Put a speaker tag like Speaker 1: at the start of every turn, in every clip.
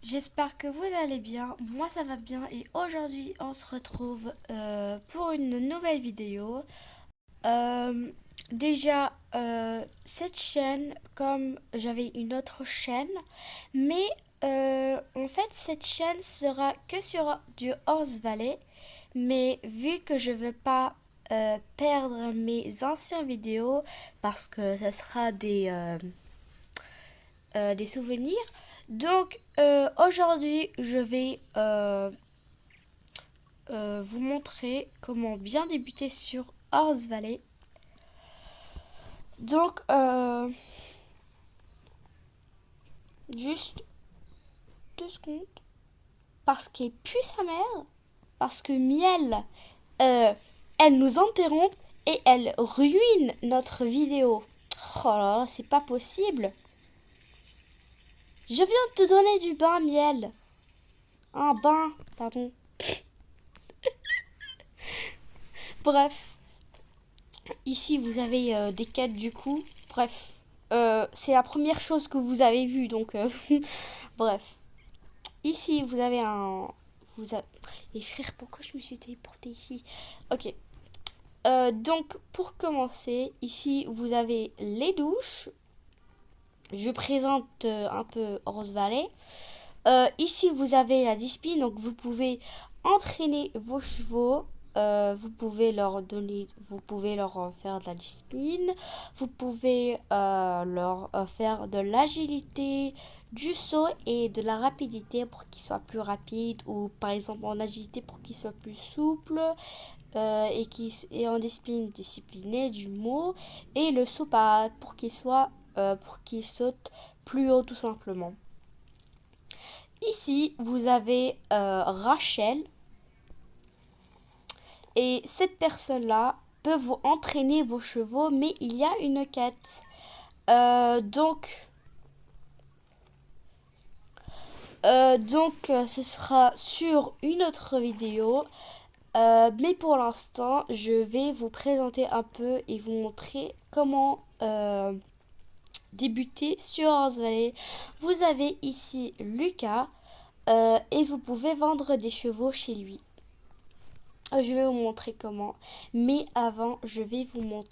Speaker 1: J'espère que vous allez bien. Moi ça va bien et aujourd'hui on se retrouve pour une nouvelle vidéo. Euh, cette chaîne, comme j'avais une autre chaîne, mais en fait cette chaîne sera que sur du Horse Valley. Mais vu que je veux pas perdre mes anciennes vidéos parce que ça sera des souvenirs. Donc aujourd'hui, je vais vous montrer comment bien débuter sur Horse Valley. Donc, juste 2 secondes. Parce qu'elle pue sa mère. Parce que Miel, euh, elle nous interrompt et elle ruine notre vidéo. Oh là là, c'est pas possible. Je viens de te donner du bain, Miel. Un bain, pardon. Bref. Ici, vous avez des quêtes du coup. Bref, c'est la première chose que vous avez vue, donc bref. Ici, vous avez un... Vous a... Et frère, pourquoi je me suis téléportée ici? Ok. Donc, pour commencer, ici, vous avez les douches. Je présente un peu Rose Valley. Ici, vous avez la discipline, donc vous pouvez entraîner vos chevaux. Vous pouvez leur faire de la discipline. Vous pouvez leur faire de l'agilité, du saut et de la rapidité pour qu'ils soient plus rapides ou par exemple en agilité pour qu'ils soient plus souples et en discipline discipliné du mot et le saut pour pour qu'ils sautent plus haut tout simplement. Ici, vous avez Rachel et cette personne-là peut vous entraîner vos chevaux, mais il y a une quête. Donc, ce sera sur une autre vidéo. Mais pour l'instant, je vais vous présenter un peu et vous montrer comment débuter sur Horse Valley. Vous avez ici Lucas et vous pouvez vendre des chevaux chez lui. Je vais vous montrer comment. Mais avant, je vais vous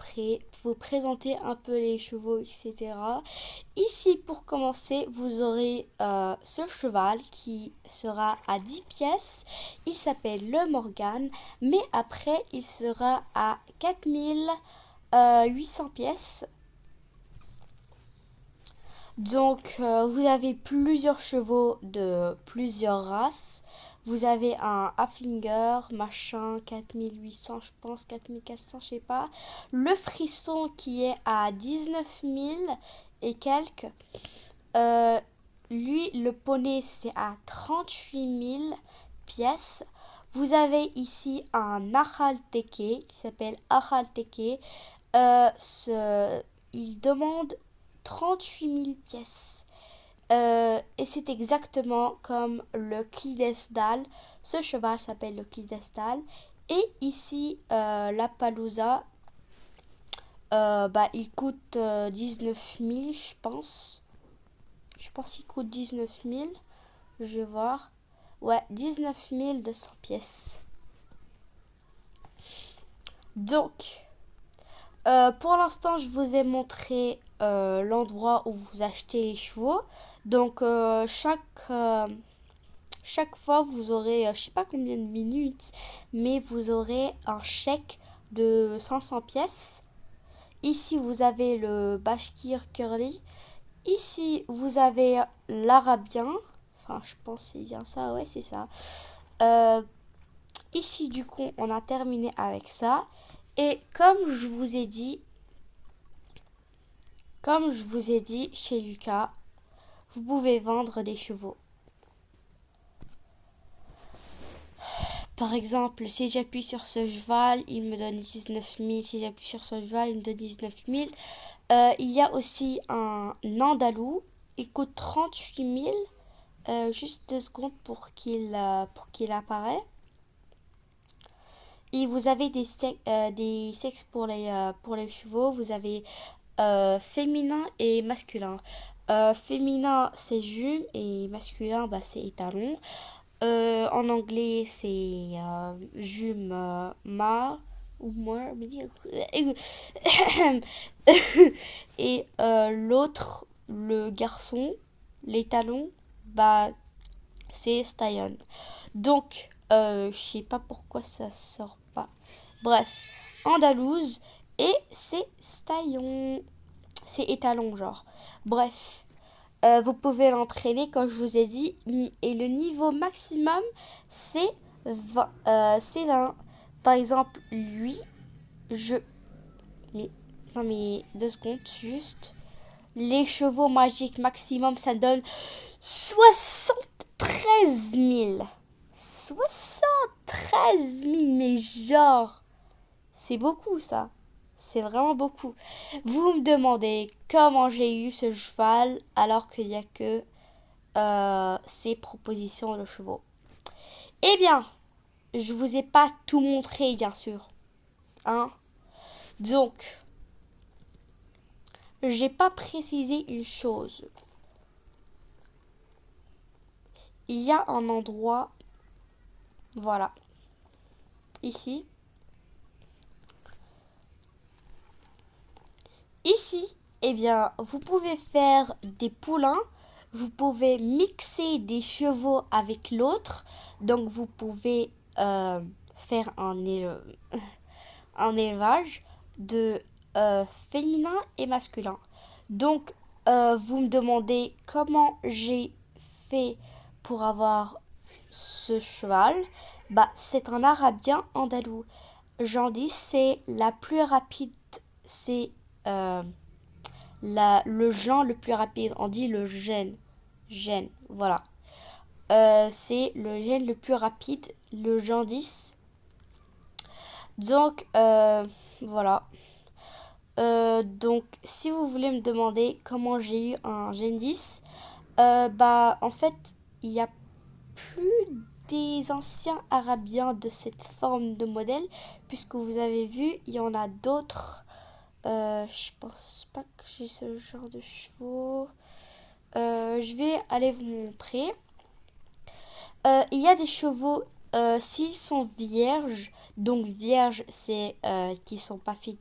Speaker 1: présenter un peu les chevaux, etc. Ici, pour commencer, vous aurez ce cheval qui sera à 10 pièces. Il s'appelle le Morgan. Mais après, il sera à 4800 pièces. Donc, vous avez plusieurs chevaux de plusieurs races. Vous avez un Haflinger, machin, 4800, je pense, 4400, je sais pas. Le Frisson qui est à 19 000 et quelques. Euh, Lui, le poney, c'est à 38 000 pièces. Vous avez ici un Aralteke qui s'appelle Aralteke. Il demande 38 000 pièces. Et c'est exactement comme le Clydesdale. Ce cheval s'appelle le Clydesdale. Et ici, la Palousa, il coûte 19 000, je pense. Je pense qu'il coûte 19 000. Je vais voir. Ouais, 19 200 pièces. Donc, pour l'instant, je vous ai montré l'endroit où vous achetez les chevaux. Donc, chaque fois, vous aurez, je sais pas combien de minutes, mais vous aurez un chèque de 500 pièces. Ici, vous avez le Bashkir Curly. Ici, vous avez l'Arabien. Enfin, je pense que c'est bien ça, ouais, c'est ça. Euh, Ici, du coup, on a terminé avec ça. Et comme je vous ai dit chez Lucas, vous pouvez vendre des chevaux. Par exemple, si j'appuie sur ce cheval, il me donne 19 000. Si j'appuie sur ce cheval, il me donne 19 000. Il y a aussi un Andalou. Il coûte 38 000. Juste 2 secondes pour qu'il apparaît. Et vous avez des sexes pour les chevaux. Vous avez féminin et masculin. Féminin, c'est jume et masculin, bah, c'est étalon. En anglais, c'est jume ma ou moi. Et l'autre, le garçon, l'étalon, bah, c'est stallion. Donc, je sais pas pourquoi ça sort pas. Bref, andalouse et c'est stallion. C'est étalon, genre. Bref, vous pouvez l'entraîner, comme je vous ai dit. Et le niveau maximum, c'est 20. C'est 20. Par exemple, lui, je... Mais, non mais, 2 secondes, juste. Les chevaux magiques maximum, ça donne 73 000. 73 000, mais genre, c'est beaucoup ça. C'est vraiment beaucoup. Vous me demandez comment j'ai eu ce cheval alors qu'il n'y a que ces propositions de chevaux. Eh bien, je vous ai pas tout montré, bien sûr. Hein? Donc, j'ai pas précisé une chose. Il y a un endroit, voilà, ici. Ici, eh bien, vous pouvez faire des poulains, vous pouvez mixer des chevaux avec l'autre, donc vous pouvez faire un élevage de féminin et masculin. Donc, vous me demandez comment j'ai fait pour avoir ce cheval. Bah, c'est un arabien andalou. J'en dis, c'est la plus rapide, c'est euh, le genre le plus rapide. On dit le gène. Gène, voilà. C'est le gène le plus rapide, le genre 10. Donc, voilà. Donc, si vous voulez me demander comment j'ai eu un Gen 10, bah, en fait, il y a plus des anciens arabiens de cette forme de modèle, puisque vous avez vu, il y en a d'autres. Je pense pas que j'ai ce genre de chevaux. Je vais aller vous montrer. Il y a des chevaux, s'ils sont vierges, donc vierges, c'est qui sont pas faits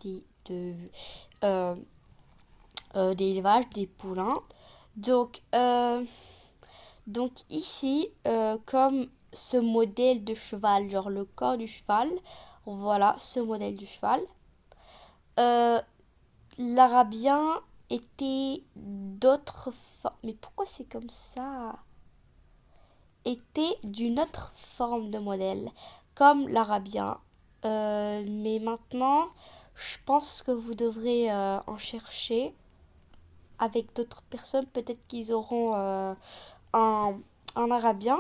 Speaker 1: euh, d'élevage, des poulains. Donc, donc ici, comme ce modèle de cheval, genre le corps du cheval, voilà ce modèle du cheval. Euh, L'Arabien était d'autres formes. Mais pourquoi c'est comme ça? Était d'une autre forme de modèle, comme l'Arabien. Mais maintenant, je pense que vous devrez en chercher avec d'autres personnes. Peut-être qu'ils auront un, un Arabien.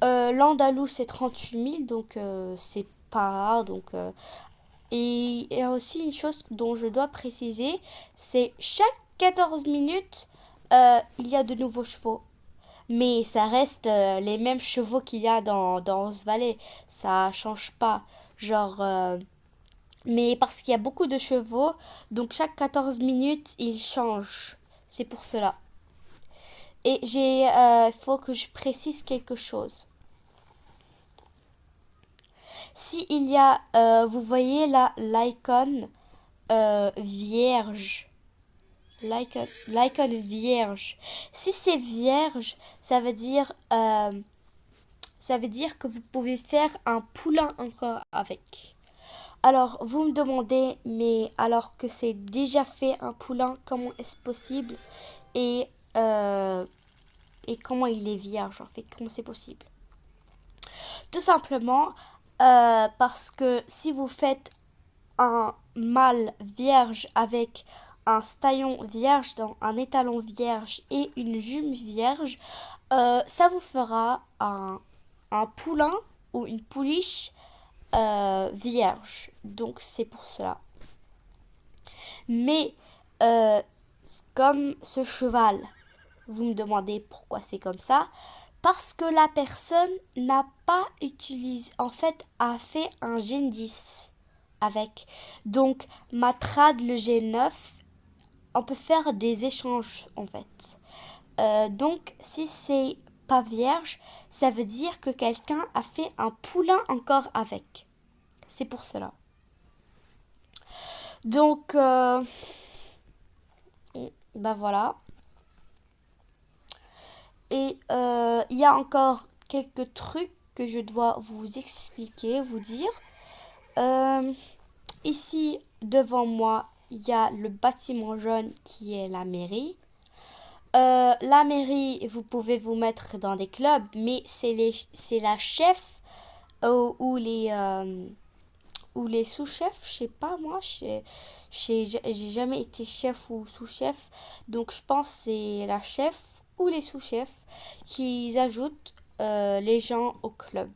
Speaker 1: L'Andalou, c'est 38 000, donc c'est pas rare. Donc, et il y a aussi une chose dont je dois préciser, c'est chaque 14 minutes, il y a de nouveaux chevaux. Mais ça reste les mêmes chevaux qu'il y a dans ce Valley. Ça change pas. Genre, mais parce qu'il y a beaucoup de chevaux, donc chaque 14 minutes, ils changent. C'est pour cela. Et faut que je précise quelque chose. Si il y a, vous voyez là, l'icône vierge. L'icône vierge. Si c'est vierge, ça veut dire que vous pouvez faire un poulain encore avec. Alors, vous me demandez, mais alors que c'est déjà fait un poulain, comment est-ce possible? Et, euh, et comment il est vierge, en fait, comment c'est possible? Tout simplement parce que si vous faites un mâle vierge avec un staillon vierge, dans un étalon vierge et une jume vierge, ça vous fera un poulain ou une pouliche vierge. Donc c'est pour cela. Mais euh, comme ce cheval, vous me demandez pourquoi c'est comme ça. Parce que la personne n'a pas utilisé, en fait, a fait un Gen 10 avec. Donc, ma trad, le Gen 9, on peut faire des échanges en fait. Donc, si c'est pas vierge, ça veut dire que quelqu'un a fait un poulain encore avec. C'est pour cela. Donc, bah voilà. Et il y a encore quelques trucs que je dois vous expliquer, vous dire. Euh, Ici, devant moi, il y a le bâtiment jaune qui est la mairie. La mairie, vous pouvez vous mettre dans des clubs, mais c'est la chef ou les sous-chefs, je sais pas moi, j'ai jamais été chef ou sous-chef, donc je pense que c'est la chef ou les sous-chefs qui ajoutent les gens au club.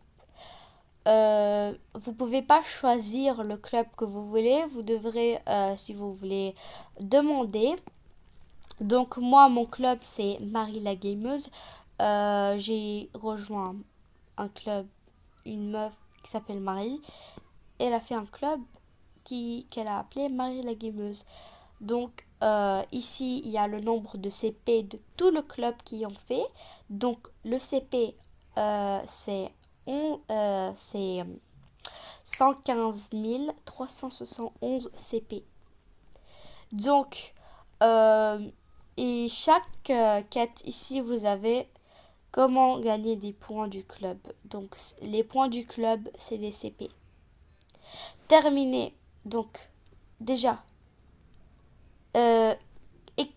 Speaker 1: Vous pouvez pas choisir le club que vous voulez, vous devrez, si vous voulez, demander. Donc moi, mon club, c'est Marie la Gameuse. J'ai rejoint un club, une meuf qui s'appelle Marie. Elle a fait un club qu'elle a appelé Marie la Gameuse. Donc ici, il y a le nombre de CP de tout le club qui ont fait. Donc le CP, c'est 115 371 CP. Donc, et chaque quête ici, vous avez comment gagner des points du club. Donc, les points du club, c'est des CP. Terminé. Donc, déjà, euh,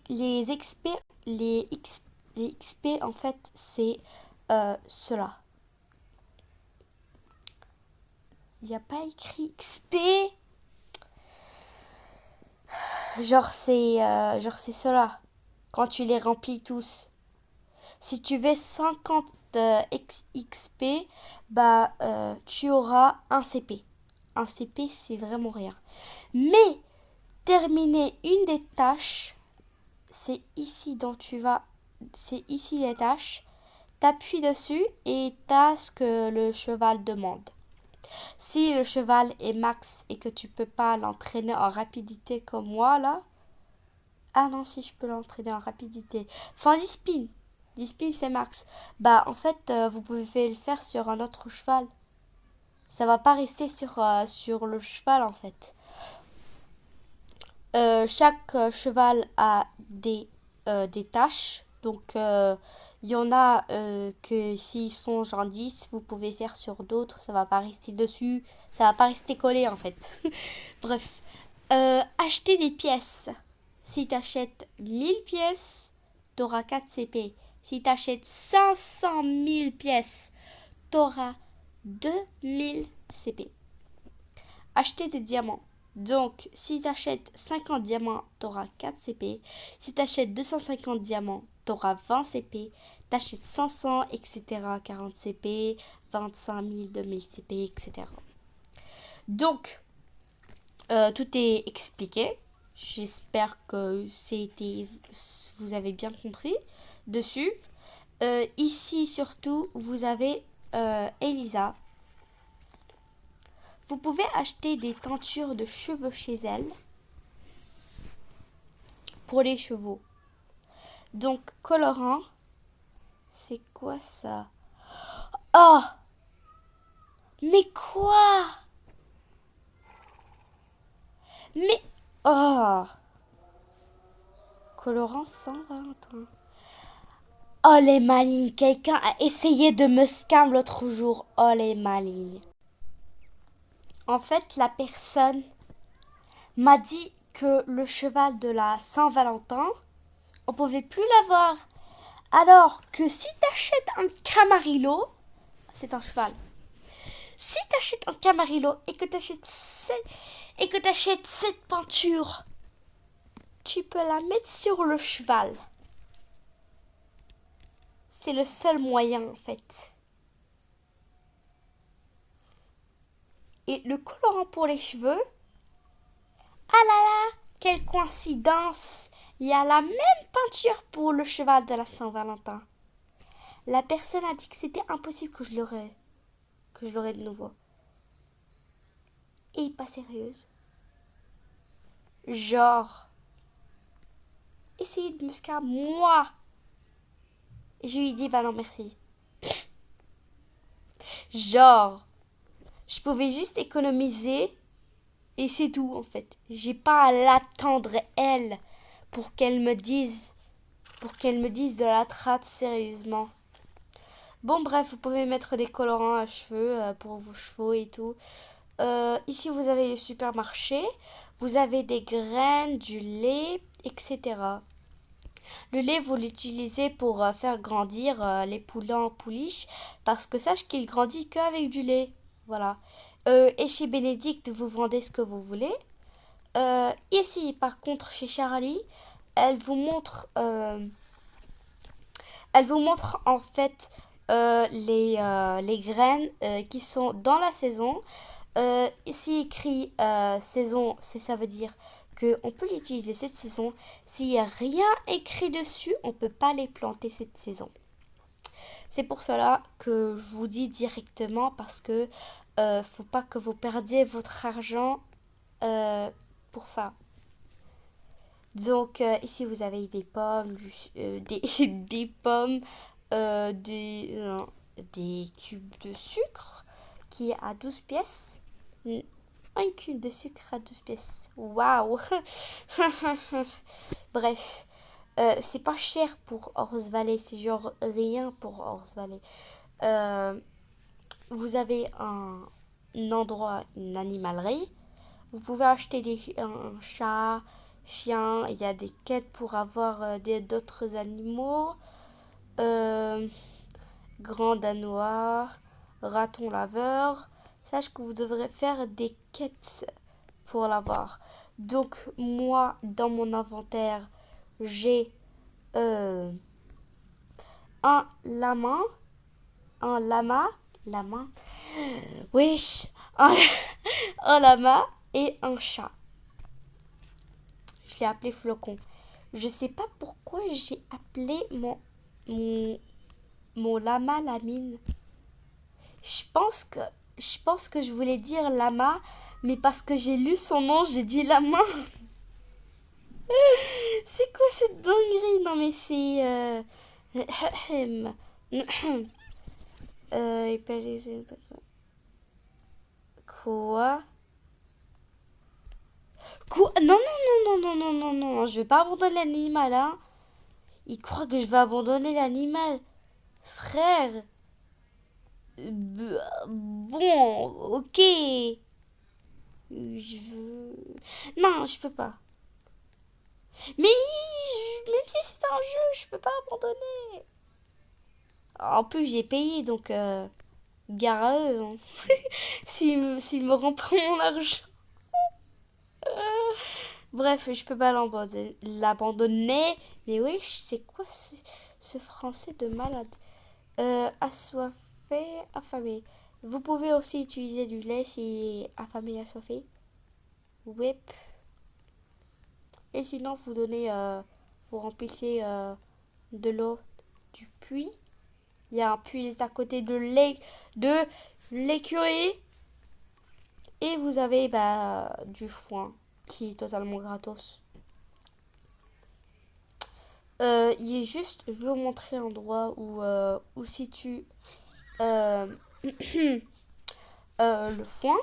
Speaker 1: les XP, les XP, en fait, c'est cela. Il n'y a pas écrit XP. Genre c'est cela. Quand tu les remplis tous. Si tu veux 50 XP, bah tu auras un CP. Un CP, c'est vraiment rien. Mais terminer une des tâches, c'est ici dont tu vas. C'est ici les tâches. T'appuies dessus et t'as ce que le cheval demande. Si le cheval est max et que tu peux pas l'entraîner en rapidité comme moi là. Ah non, si je peux l'entraîner en rapidité. Enfin, 10 spins. 10 spins, c'est max. Bah, en fait, vous pouvez le faire sur un autre cheval. Ça va pas rester sur le cheval, en fait. Chaque cheval a des tâches. Donc, il y en a que s'ils sont genre 10, vous pouvez faire sur d'autres. Ça va pas rester dessus. Ça va pas rester collé, en fait. Bref. Acheter des pièces. Si tu achètes 1000 pièces, tu auras 4 CP. Si tu achètes 500 000 pièces, tu auras 2000 CP. Acheter des diamants. Donc, si tu achètes 50 diamants, tu auras 4 CP. Si tu achètes 250 diamants, tu auras 20 CP. Tu achètes 500, etc., 40 CP, 25 000, 2000 CP, etc. Donc, tout est expliqué. J'espère que vous avez bien compris dessus. Ici surtout, vous avez Elisa. Vous pouvez acheter des teintures de cheveux chez elle pour les chevaux. Donc colorant, c'est quoi ça? Oh, mais quoi? Mais oh, colorant Saint-Valentin. Oh les malignes, quelqu'un a essayé de me scam l'autre jour. Oh les malignes. En fait, la personne m'a dit que le cheval de la Saint-Valentin, on pouvait plus l'avoir. Alors que si t'achètes un Camarillo, c'est un cheval. Si t'achètes un Camarillo et que t'achètes cette peinture, tu peux la mettre sur le cheval. C'est le seul moyen en fait. Et le colorant pour les cheveux, ah là là, quelle coïncidence! Il y a la même peinture pour le cheval de la Saint-Valentin. La personne a dit que c'était impossible que je l'aurais de nouveau. Et pas sérieuse. Genre, essayé de me scam, moi. Et je lui ai dit, bah non, merci. Genre, je pouvais juste économiser et c'est tout en fait. J'ai pas à l'attendre elle pour qu'elle me dise pour qu'elle me dise de la traite sérieusement. Bon bref, vous pouvez mettre des colorants à cheveux pour vos chevaux et tout. Ici vous avez le supermarché, vous avez des graines, du lait, etc. Le lait, vous l'utilisez pour faire grandir les poulains en pouliche parce que sache qu'il grandit qu'avec du lait. Voilà. Et chez Bénédicte, vous vendez ce que vous voulez. Ici, par contre, chez Charlie, elle vous montre, euh, elle vous montre en fait les graines qui sont dans la saison. Ici écrit saison, ça veut dire qu'on peut l'utiliser cette saison. S'il n'y a rien écrit dessus, on ne peut pas les planter cette saison. C'est pour cela que je vous dis directement parce que faut pas que vous perdiez votre argent euh, pour ça. Donc ici vous avez des pommes, des pommes, des cubes de sucre qui est à 12 pièces. Un cube de sucre à 12 pièces. Waouh. Bref, c'est pas cher pour Horse Valley, c'est genre rien pour Horse Valley. Euh, vous avez un endroit, une animalerie. Vous pouvez acheter un chat, chien. Il y a des quêtes pour avoir d'autres animaux. Euh, Grand danois, raton laveur. Sache que vous devrez faire des quêtes pour l'avoir. Donc moi, dans mon inventaire, j'ai euh, un lama, un lama, lama, wesh, un, un lama et un chat. Je l'ai appelé Flocon. Je sais pas pourquoi j'ai appelé mon, mon lama Lamine. Je pense que je pense que je voulais dire lama, mais parce que j'ai lu son nom, j'ai dit lama. C'est quoi cette dinguerie? Non mais c'est il peut les- quoi? Quoi? Non non non non non non non non, je vais pas abandonner l'animal hein. Il croit que je vais abandonner l'animal. Frère, bon, ok. Je veux. Non, je peux pas. Mais même si c'est un jeu, je peux pas abandonner. En plus, j'ai payé, donc gare à eux. Hein. S'ils me rendent pas mon argent. Bref, je peux pas l'abandonner. Mais oui, c'est quoi ce français de malade? Assoiffé, affamé. Vous pouvez aussi utiliser du lait si affamé, assoiffé. Whip. Et sinon, vous remplissez de l'eau du puits. Il y a un puits juste à côté de l'écurie. Et vous avez bah, du foin qui est totalement gratos. Il est juste, je vais vous montrer un endroit où situe euh, le foin.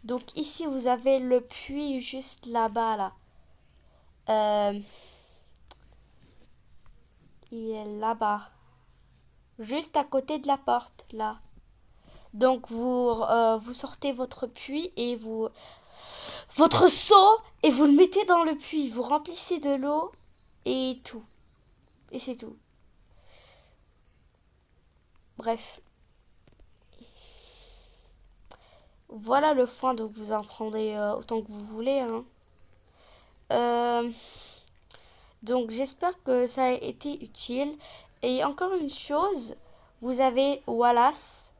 Speaker 1: Donc ici, vous avez le puits juste là-bas, là. Euh, il est là-bas. Juste à côté de la porte, là. Donc vous sortez votre puits et votre seau et vous le mettez dans le puits. Vous remplissez de l'eau et tout. Et c'est tout. Bref, voilà le foin. Donc vous en prendrez autant que vous voulez. Hein. Euh, donc j'espère que ça a été utile. Et encore une chose, vous avez Wallace.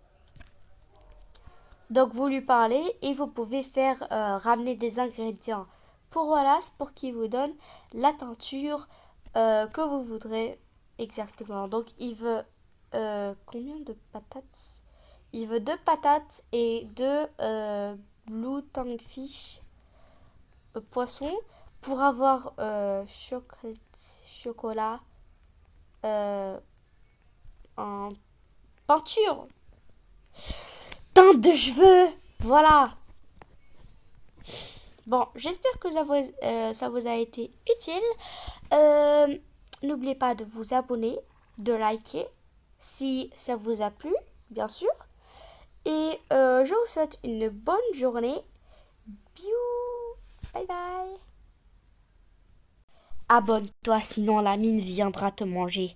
Speaker 1: Donc vous lui parlez et vous pouvez faire ramener des ingrédients pour Wallace pour qu'il vous donne la teinture que vous voudrez exactement. Donc il veut combien de patates? Il veut deux patates et deux blue tangfish poissons. pour avoir chocolat en peinture. Teinte de cheveux. Voilà. Bon, j'espère que ça vous a été utile. Euh, N'oubliez pas de vous abonner, de liker si ça vous a plu, bien sûr. Et je vous souhaite une bonne journée. Biou. Bye bye. Abonne-toi, sinon la mine viendra te manger.